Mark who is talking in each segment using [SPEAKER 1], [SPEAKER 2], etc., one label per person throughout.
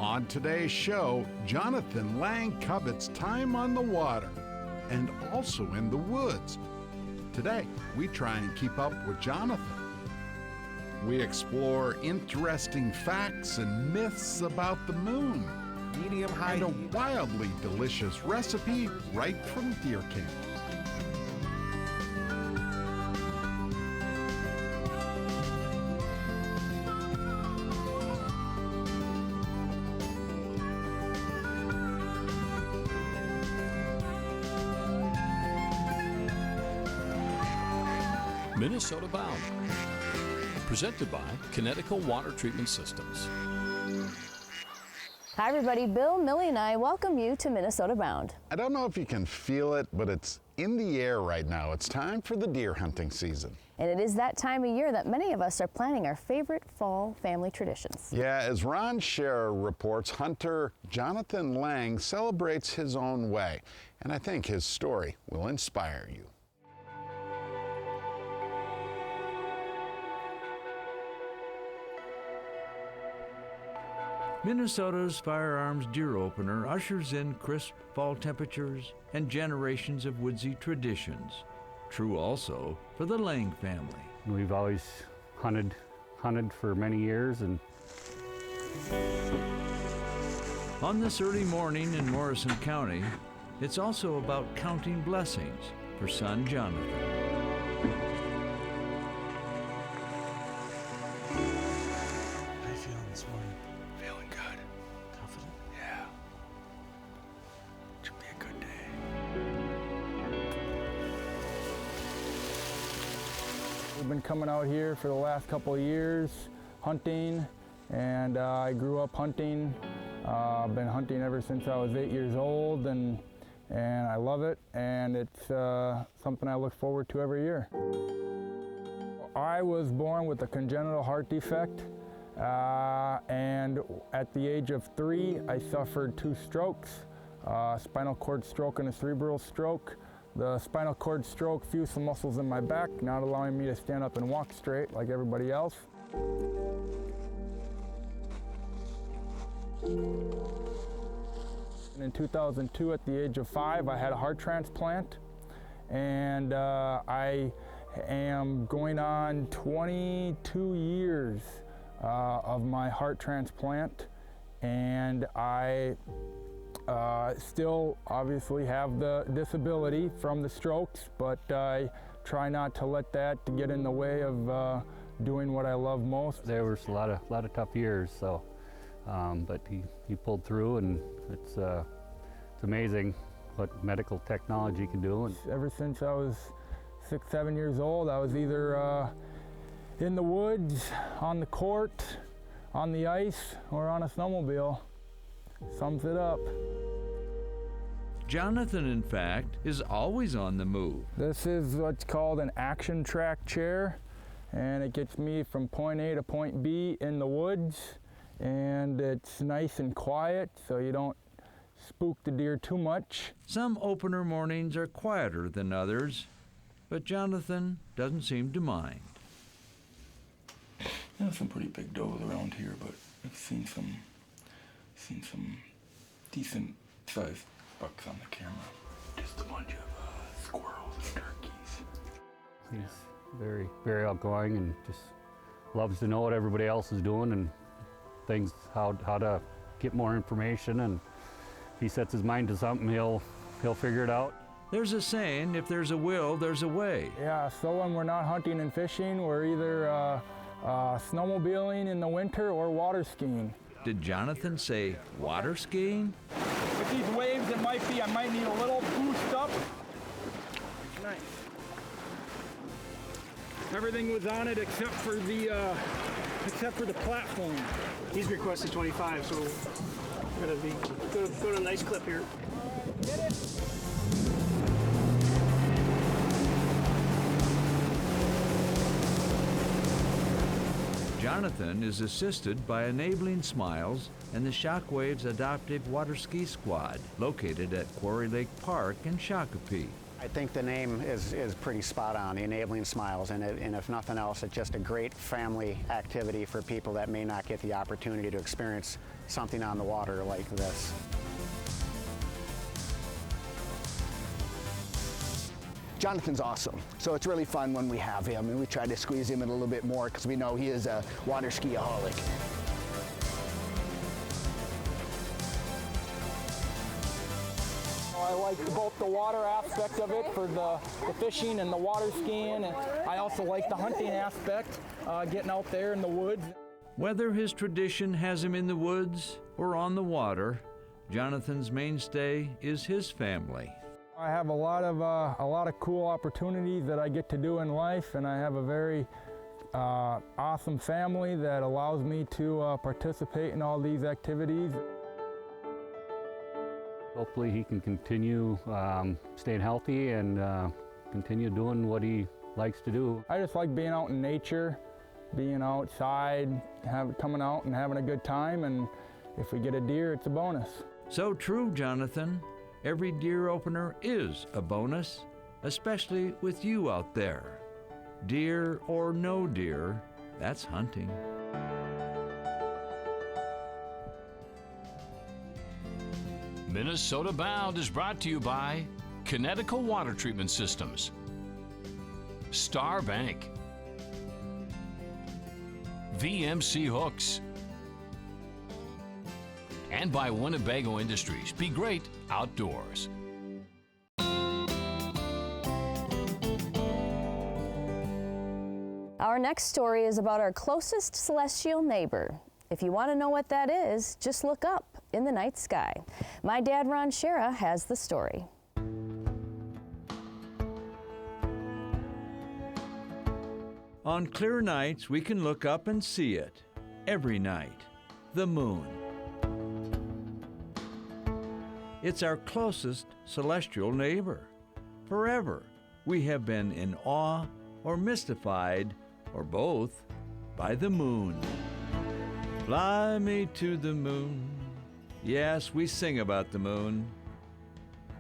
[SPEAKER 1] On today's show, Jonathan Laing covets time on the water and also in the woods. Today, we try and keep up with Jonathan. We explore interesting facts and myths about the moon.
[SPEAKER 2] Medium high
[SPEAKER 1] and a
[SPEAKER 2] heat.
[SPEAKER 1] wildly delicious recipe right from deer camp.
[SPEAKER 3] Minnesota Bound, presented by Connecticut Water Treatment Systems.
[SPEAKER 4] Hi everybody, Bill, Millie and I welcome you to Minnesota Bound.
[SPEAKER 1] I don't know if you can feel it, but it's in the air right now. It's time for the deer hunting season.
[SPEAKER 4] And it is that time of year that many of us are planning our favorite fall family traditions.
[SPEAKER 1] Yeah, as Ron Scherer reports, hunter Jonathan Laing celebrates his own way. And I think his story will inspire you.
[SPEAKER 5] Minnesota's firearms deer opener ushers in crisp fall temperatures and generations of woodsy traditions. True also for the Laing family.
[SPEAKER 6] We've always hunted for many years, and
[SPEAKER 5] on this early morning in Morrison County, it's also about counting blessings for son Jonathan.
[SPEAKER 2] How you feeling this morning? Feeling good. Confident? Yeah. Should be a good day.
[SPEAKER 7] We've been coming out here for the last couple of years, hunting, and I grew up hunting. I've been hunting ever since I was 8 years old, and I love it, and it's something I look forward to every year. I was born with a congenital heart defect, and at the age of 3, I suffered 2 strokes, spinal cord stroke and a cerebral stroke. The spinal cord stroke fused some muscles in my back, not allowing me to stand up and walk straight like everybody else. And in 2002, at the age of 5, I had a heart transplant, and I am going on 22 years of my heart transplant, and I still obviously have the disability from the strokes, but I try not to let that get in the way of doing what I love most.
[SPEAKER 6] there was a lot of tough years. So, but he pulled through, and it's amazing what medical technology can do. And
[SPEAKER 7] Ever since I was 6, 7 years old, I was either in the woods, on the court, on the ice, or on a snowmobile. Sums it up.
[SPEAKER 5] Jonathan, in fact, is always on the move.
[SPEAKER 7] This is what's called an action track chair, and it gets me from point A to point B in the woods, and it's nice and quiet so you don't spook the deer too much.
[SPEAKER 5] Some opener mornings are quieter than others, but Jonathan doesn't seem to mind.
[SPEAKER 8] There's some pretty big does around here, but I've seen some decent sized bucks on the camera. Just a bunch of squirrels and turkeys.
[SPEAKER 6] he's very, very outgoing, and just loves to know what everybody else is doing and things, how to get more information. And if he sets his mind to something, he'll figure it out.
[SPEAKER 5] There's a saying, if there's a will, there's a way.
[SPEAKER 7] Yeah, so when we're not hunting and fishing, we're either snowmobiling in the winter or water skiing.
[SPEAKER 5] Did Jonathan say water skiing?
[SPEAKER 7] With these waves, it might be, I might need a little boost up. It's nice. Everything was on it except for the platform.
[SPEAKER 9] He's requested 25, so we're gonna go to a nice clip here.
[SPEAKER 7] Get it.
[SPEAKER 5] Jonathan is assisted by Enabling Smiles and the Shockwaves Adoptive Water Ski Squad, located at Quarry Lake Park in Shakopee.
[SPEAKER 10] I think the name is pretty spot on, the Enabling Smiles, and if nothing else, it's just a great family activity for people that may not get the opportunity to experience something on the water like this.
[SPEAKER 11] Jonathan's awesome, so it's really fun when we have him, and we try to squeeze him in a little bit more because we know he is a water ski-aholic.
[SPEAKER 7] I like both the water aspect of it for the fishing and the water skiing, and I also like the hunting aspect, getting out there in the woods.
[SPEAKER 5] Whether his tradition has him in the woods or on the water, Jonathan's mainstay is his family.
[SPEAKER 7] I have a lot of cool opportunities that I get to do in life, and I have a very awesome family that allows me to participate in all these activities.
[SPEAKER 6] Hopefully he can continue staying healthy and continue doing what he likes to do.
[SPEAKER 7] I just like being out in nature, being outside, coming out and having a good time, and if we get a deer, it's a bonus.
[SPEAKER 5] So true, Jonathan. Every deer opener is a bonus, especially with you out there. Deer or no deer, that's hunting.
[SPEAKER 3] Minnesota Bound is brought to you by Kinetical Water Treatment Systems, Star Bank, VMC Hooks, and by Winnebago Industries. Be great outdoors.
[SPEAKER 4] Our next story is about our closest celestial neighbor. If you want to know what that is, just look up in the night sky. My dad, Ron Shera, has the story.
[SPEAKER 5] On clear nights, we can look up and see it. Every night, the moon. It's our closest celestial neighbor. Forever, we have been in awe or mystified, or both, by the moon. Fly me to the moon. Yes, we sing about the moon.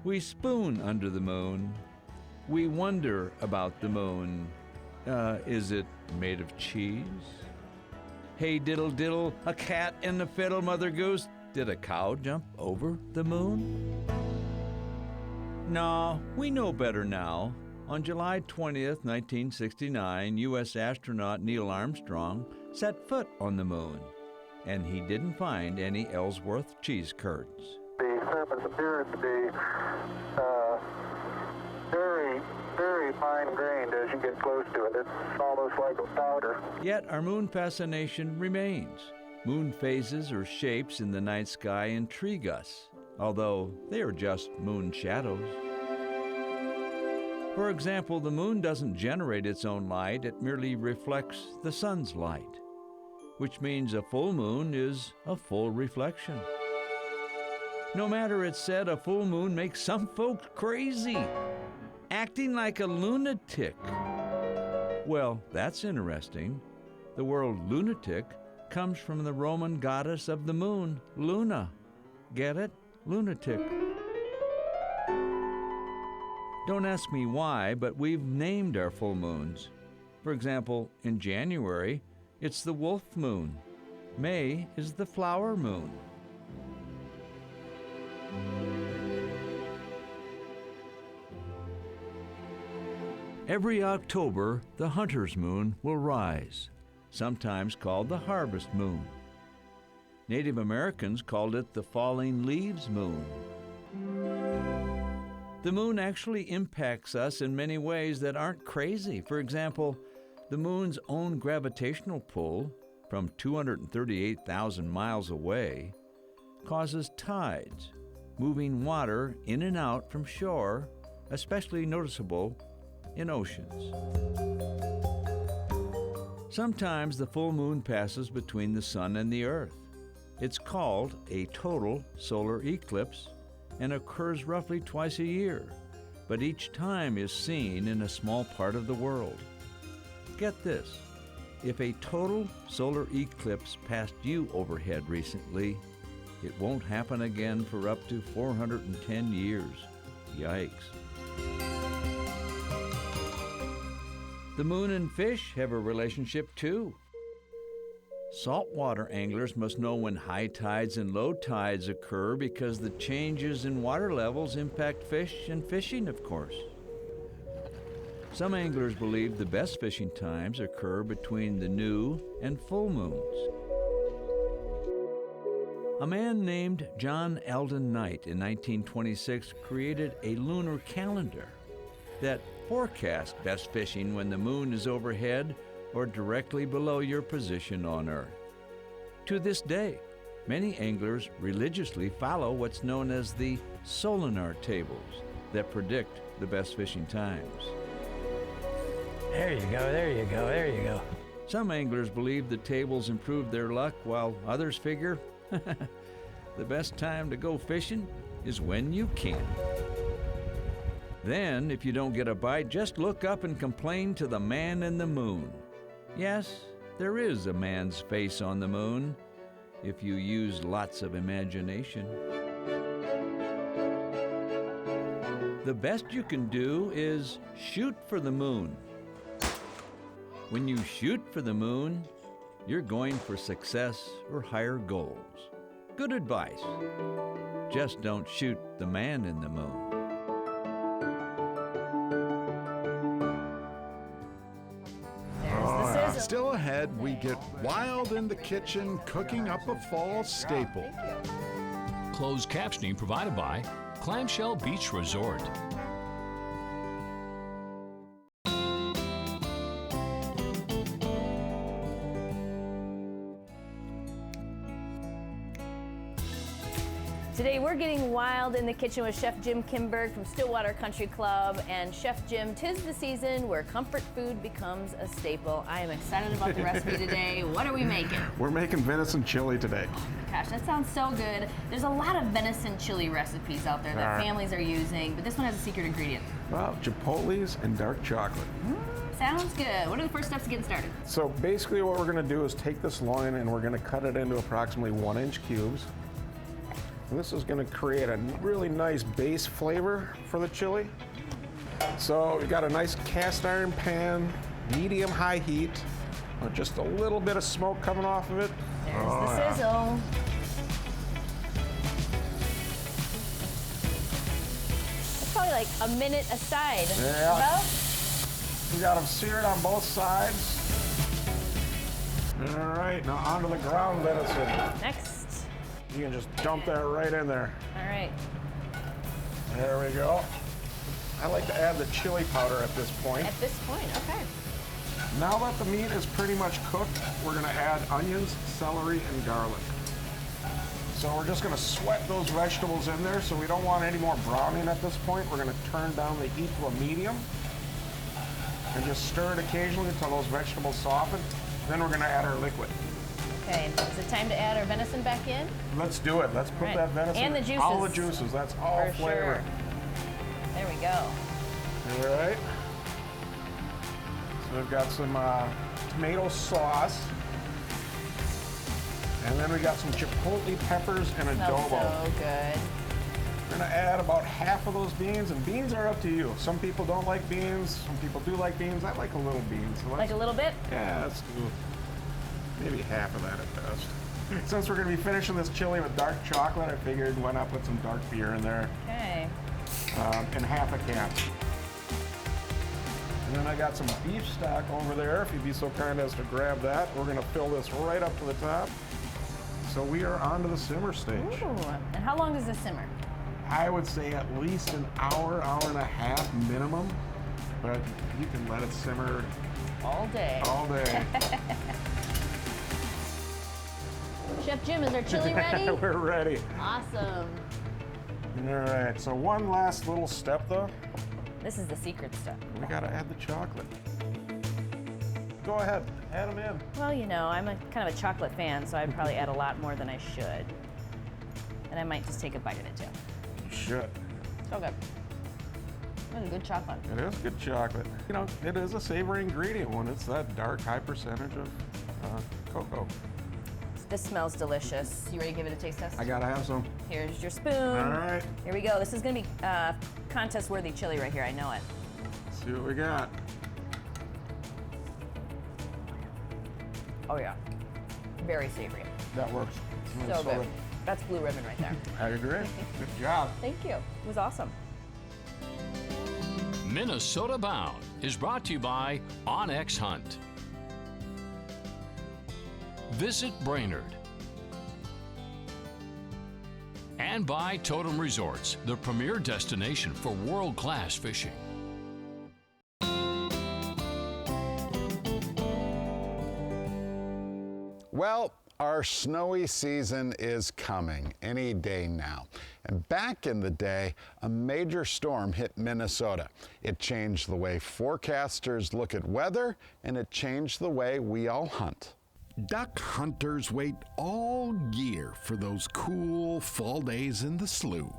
[SPEAKER 5] We spoon under the moon. We wonder about the moon. Is it made of cheese? Hey diddle diddle, a cat in the fiddle, Mother Goose. Did a cow jump over the moon? No, we know better now. On July 20th, 1969, U.S. astronaut Neil Armstrong set foot on the moon, and he didn't find any Ellsworth cheese curds.
[SPEAKER 12] The surface appears to be very, very fine-grained as you get close to it. It's almost like a powder.
[SPEAKER 5] Yet our moon fascination remains. Moon phases or shapes in the night sky intrigue us, although they are just moon shadows. For example, the moon doesn't generate its own light, it merely reflects the sun's light, which means a full moon is a full reflection. No matter, it's said, a full moon makes some folks crazy, acting like a lunatic. Well, that's interesting. The word lunatic comes from the Roman goddess of the moon, Luna. Get it? Lunatic. Don't ask me why, but we've named our full moons. For example, in January, it's the wolf moon. May is the flower moon. Every October, the hunter's moon will rise, sometimes called the harvest moon. Native Americans called it the falling leaves moon. The moon actually impacts us in many ways that aren't crazy. For example, the moon's own gravitational pull, from 238,000 miles away, causes tides, moving water in and out from shore, especially noticeable in oceans. Sometimes the full moon passes between the sun and the earth. It's called a total solar eclipse and occurs roughly twice a year, but each time is seen in a small part of the world. Get this, if a total solar eclipse passed you overhead recently, it won't happen again for up to 410 years. Yikes. The moon and fish have a relationship too. Saltwater anglers must know when high tides and low tides occur because the changes in water levels impact fish and fishing, of course. Some anglers believe the best fishing times occur between the new and full moons. A man named John Eldon Knight in 1926 created a lunar calendar that forecasts best fishing when the moon is overhead or directly below your position on Earth. To this day, many anglers religiously follow what's known as the Solinar tables that predict the best fishing times.
[SPEAKER 13] There you go, there you go, there you go.
[SPEAKER 5] Some anglers believe the tables improve their luck, while others figure the best time to go fishing is when you can. Then, if you don't get a bite, just look up and complain to the man in the moon. Yes, there is a man's face on the moon, if you use lots of imagination. The best you can do is shoot for the moon. When you shoot for the moon, you're going for success or higher goals. Good advice. Just don't shoot the man in the moon.
[SPEAKER 1] Still ahead, we get wild in the kitchen cooking up a fall staple.
[SPEAKER 3] Closed captioning provided by Clamshell Beach Resort.
[SPEAKER 4] Today we're getting wild in the kitchen with Chef Jim Kimberg from Stillwater Country Club. And Chef Jim, 'tis the season where comfort food becomes a staple. I am excited about the recipe today. What are we making?
[SPEAKER 14] We're making venison chili today.
[SPEAKER 4] Gosh, that sounds so good. There's a lot of venison chili recipes out there that families are using, but this one has a secret ingredient.
[SPEAKER 14] Well, chipotles and dark chocolate.
[SPEAKER 4] Sounds good. What are the first steps to getting started?
[SPEAKER 14] So basically what we're gonna do is take this loin and we're gonna cut it into approximately 1-inch cubes. And this is gonna create a really nice base flavor for the chili. So we got a nice cast iron pan, medium-high heat, with just a little bit of smoke coming off of it.
[SPEAKER 4] There's the sizzle. It's probably like a minute aside.
[SPEAKER 14] Yeah.
[SPEAKER 4] About?
[SPEAKER 14] We got them seared on both sides. All right, now onto the ground venison.
[SPEAKER 4] Next.
[SPEAKER 14] You can just dump that right in there.
[SPEAKER 4] All right.
[SPEAKER 14] There we go. I like to add the chili powder at this point.
[SPEAKER 4] At this point, okay.
[SPEAKER 14] Now that the meat is pretty much cooked, we're gonna add onions, celery, and garlic. So we're just gonna sweat those vegetables in there, so we don't want any more browning at this point. We're gonna turn down the heat to a medium and just stir it occasionally until those vegetables soften. Then we're gonna add our liquid.
[SPEAKER 4] Okay, is it time to add our venison back in?
[SPEAKER 14] Let's do it. Let's put that venison.
[SPEAKER 4] And the juices.
[SPEAKER 14] All the juices. That's all
[SPEAKER 4] For
[SPEAKER 14] flavor.
[SPEAKER 4] sure. There we go.
[SPEAKER 14] All right. So we've got some tomato sauce. And then we got some chipotle peppers and adobo.
[SPEAKER 4] Smells so good.
[SPEAKER 14] We're gonna add about half of those beans, and beans are up to you. Some people don't like beans, some people do like beans. I like a little beans. So
[SPEAKER 4] Like a little bit?
[SPEAKER 14] Yeah, let's do maybe half of that at best. Since we're gonna be finishing this chili with dark chocolate, I figured why not put some dark beer in there.
[SPEAKER 4] Okay.
[SPEAKER 14] And half a can. And then I got some beef stock over there, if you'd be so kind as to grab that. We're gonna fill this right up to the top. So we are on to the simmer stage.
[SPEAKER 4] Ooh, and how long does this simmer?
[SPEAKER 14] I would say at least an hour, hour and a half minimum, but you can let it simmer
[SPEAKER 4] all day.
[SPEAKER 14] All day.
[SPEAKER 4] Chef Jim, is our chili ready?
[SPEAKER 14] We're ready.
[SPEAKER 4] Awesome.
[SPEAKER 14] All right, so one last little step though.
[SPEAKER 4] This is the secret stuff.
[SPEAKER 14] We gotta add the chocolate. Go ahead, add them in.
[SPEAKER 4] Well, you know, I'm a kind of a chocolate fan, so I'd probably add a lot more than I should. And I might just take a bite of it too.
[SPEAKER 14] You should.
[SPEAKER 4] So good. This is good chocolate.
[SPEAKER 14] It is good chocolate. You know, it is a savory ingredient when it's that dark, high percentage of cocoa.
[SPEAKER 4] This smells delicious. You ready to give it a taste test?
[SPEAKER 14] I gotta have some.
[SPEAKER 4] Here's your spoon.
[SPEAKER 14] All right.
[SPEAKER 4] Here we go. This is gonna be contest-worthy chili right here. I know it.
[SPEAKER 14] Let's see what we got.
[SPEAKER 4] Oh yeah, very savory.
[SPEAKER 14] That works.
[SPEAKER 4] So good. That's blue ribbon right there.
[SPEAKER 14] I agree. Good job.
[SPEAKER 4] Thank you. It was awesome.
[SPEAKER 3] Minnesota Bound is brought to you by Onyx Hunt. Visit Brainerd. And by Totem Resorts, the premier destination for world-class fishing.
[SPEAKER 1] Well, our snowy season is coming any day now. And back in the day, a major storm hit Minnesota. It changed the way forecasters look at weather, and it changed the way we all hunt. Duck hunters wait all year for those cool fall days in the slough.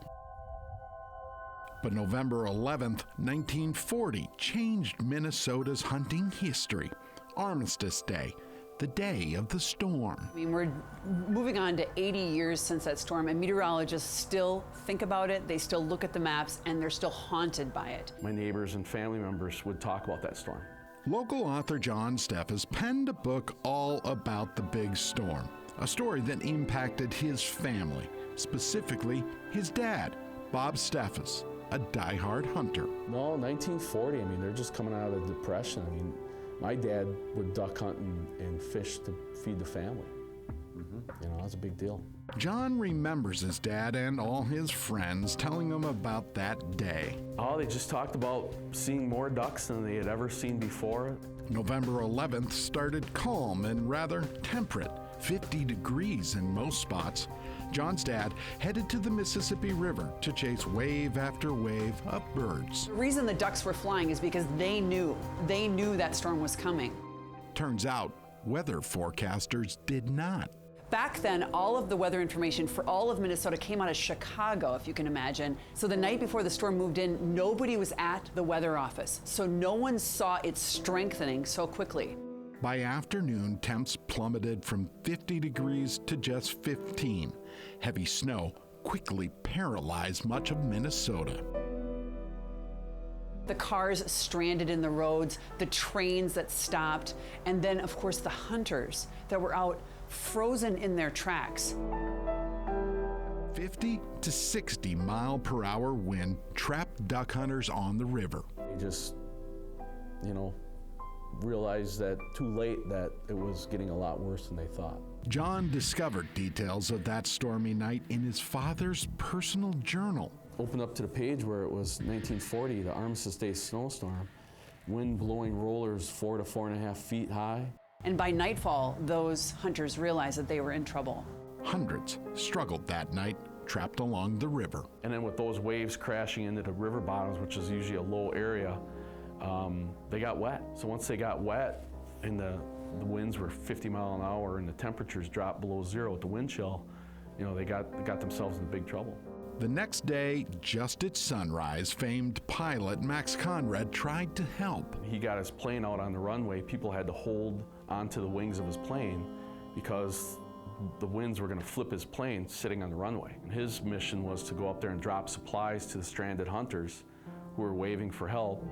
[SPEAKER 1] But November 11th, 1940 changed Minnesota's hunting history. Armistice Day, the day of the storm.
[SPEAKER 15] I mean, we're moving on to 80 years since that storm, and meteorologists still think about it, they still look at the maps, and they're still haunted by it.
[SPEAKER 16] My neighbors and family members would talk about that storm.
[SPEAKER 1] Local author John Steffes penned a book all about the big storm, a story that impacted his family, specifically his dad, Bob Steffes, a diehard hunter.
[SPEAKER 16] No, 1940, I mean, they're just coming out of the Depression. I mean, my dad would duck hunt and fish to feed the family. You know, that's a big deal.
[SPEAKER 1] John remembers his dad and all his friends telling him about that day.
[SPEAKER 16] Oh, they just talked about seeing more ducks than they had ever seen before.
[SPEAKER 1] November 11th started calm and rather temperate, 50 degrees in most spots. John's dad headed to the Mississippi River to chase wave after wave of birds.
[SPEAKER 15] The reason the ducks were flying is because they knew that storm was coming.
[SPEAKER 1] Turns out, weather forecasters did not.
[SPEAKER 15] Back then, all of the weather information for all of Minnesota came out of Chicago, if you can imagine. So the night before the storm moved in, nobody was at the weather office. So no one saw it strengthening so quickly.
[SPEAKER 1] By afternoon, temps plummeted from 50 degrees to just 15. Heavy snow quickly paralyzed much of Minnesota.
[SPEAKER 15] The cars stranded in the roads, the trains that stopped, and then, of course, the hunters that were out frozen in their tracks.
[SPEAKER 1] 50 to 60 mile per hour wind trapped duck hunters on the river.
[SPEAKER 16] They just, realized that too late that it was getting a lot worse than they thought.
[SPEAKER 1] John discovered details of that stormy night in his father's personal journal.
[SPEAKER 16] Opened up to the page where it was 1940, the Armistice Day snowstorm, wind blowing rollers 4 to 4.5 feet high.
[SPEAKER 15] And by nightfall, those hunters realized that they were in trouble.
[SPEAKER 1] Hundreds struggled that night, trapped along the river.
[SPEAKER 16] And then with those waves crashing into the river bottoms, which is usually a low area, they got wet. So once they got wet and the winds were 50 miles an hour and the temperatures dropped below zero with the wind chill, they got themselves in big trouble.
[SPEAKER 1] The next day, just at sunrise, famed pilot Max Conrad tried to help.
[SPEAKER 16] He got his plane out on the runway. People had to hold onto the wings of his plane because the winds were going to flip his plane sitting on the runway. And his mission was to go up there and drop supplies to the stranded hunters who were waving for help.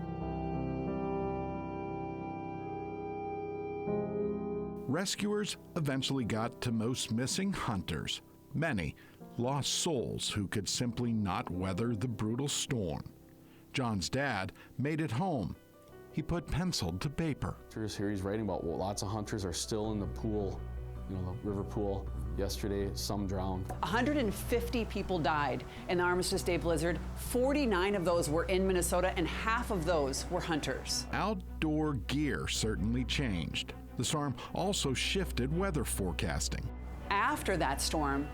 [SPEAKER 1] Rescuers eventually got to most missing hunters. Many lost souls who could simply not weather the brutal storm. John's dad made it home. He put pencil to paper.
[SPEAKER 16] Here he's writing about lots of hunters are still in the pool, the river pool. Yesterday, some drowned.
[SPEAKER 15] 150 people died in the Armistice Day blizzard. 49 of those were in Minnesota, and half of those were hunters.
[SPEAKER 1] Outdoor gear certainly changed. The storm also shifted weather forecasting.
[SPEAKER 15] After that storm,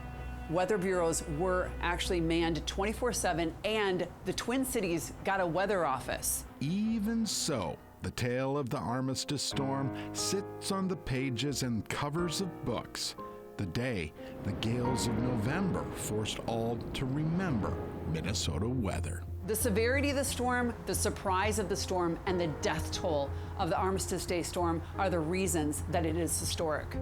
[SPEAKER 15] weather bureaus were actually manned 24/7, and the Twin Cities got a weather office.
[SPEAKER 1] Even so, the tale of the Armistice storm sits on the pages and covers of books. The day the gales of November forced all to remember Minnesota weather.
[SPEAKER 15] The severity of the storm, the surprise of the storm, and the death toll of the Armistice Day storm are the reasons that it is historic.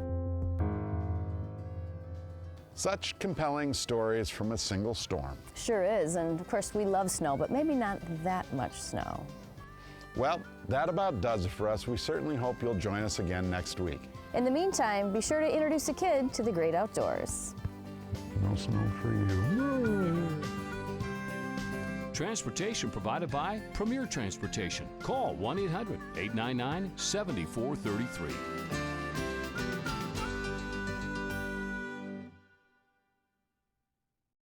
[SPEAKER 1] Such compelling stories from a single storm.
[SPEAKER 4] Sure is, and of course we love snow, but maybe not that much snow.
[SPEAKER 1] Well, that about does it for us. We certainly hope you'll join us again next week.
[SPEAKER 4] In the meantime, be sure to introduce a kid to the great outdoors.
[SPEAKER 1] No snow for you.
[SPEAKER 3] Transportation provided by Premier Transportation. Call 1-800-899-7433.